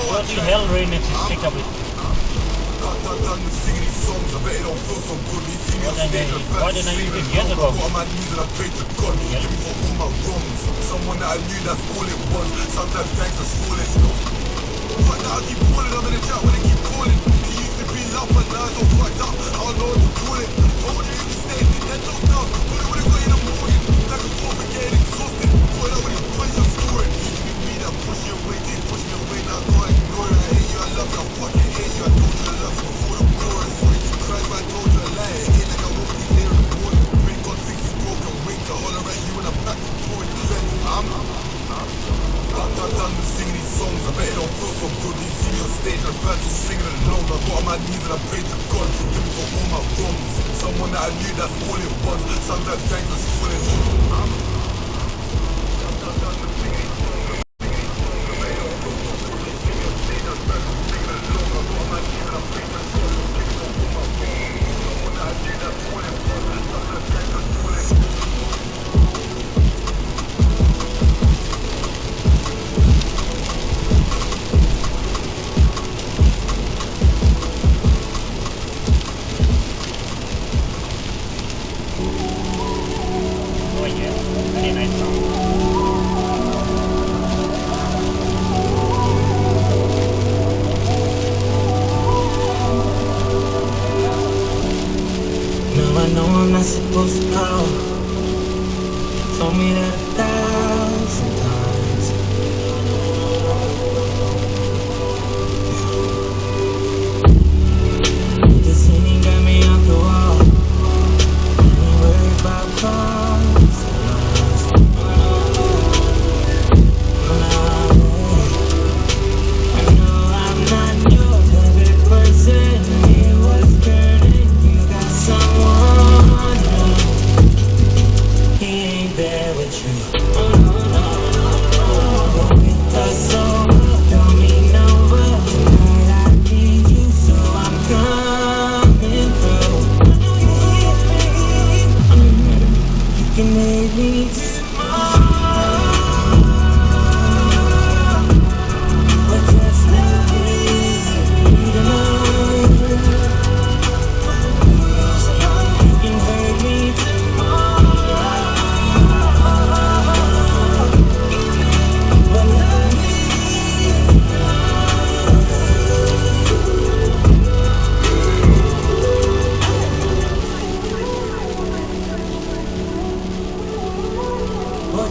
What the hell RainX is picked up with? Why didn't I even get the box? Someone that I knew, that's all it was. Sometimes thanks for schooling. Fuck that, I keep calling, I'm in the chat when they keep calling. He used to be love, but now it's all fucked up. I don't know what to call it. Told you if you stay, then don't down. Probably would've got in the morning. Like a four for getting exhausted. Thought out when his points are scoring. Used to be me that push you away, didn't push me away, now I can't ignore it. I hate you, I love you, I fucking hate you. I told you I love you before the chorus. Sorry you cried, but I told you a lie. It ain't like I won't be there in the morning. Thank God think he's broken, wink to holler at you when I'm back to pouring. I'm done with singing these songs. I bet it don't feel so good. You see me on stage, I'm back to singing alone. I got on my knees and I prayed to God to forgive me for all my wrongs. Someone that I knew, that's all it was. Sometimes thanks for schooling. I'm done with singing these songs. I bet it don't feel so good. You see me on stage, I'm back to singing alone. I got on my knees and I prayed to God to forgive me for all my wrongs. Someone that I knew, that's all it was. Sometimes thanks for schooling. Supposed to call. You told me that 1,000 times. This ain't got me off the wall. I ain't worried about cars. I know I'm not your favorite person. It was turning. You got someone. He ain't there with you. Don't make us so up, don't mean no rush. Tonight I need you, so I'm coming through. You can make me tomorrow, but just let me know. You can hurt me tomorrow. But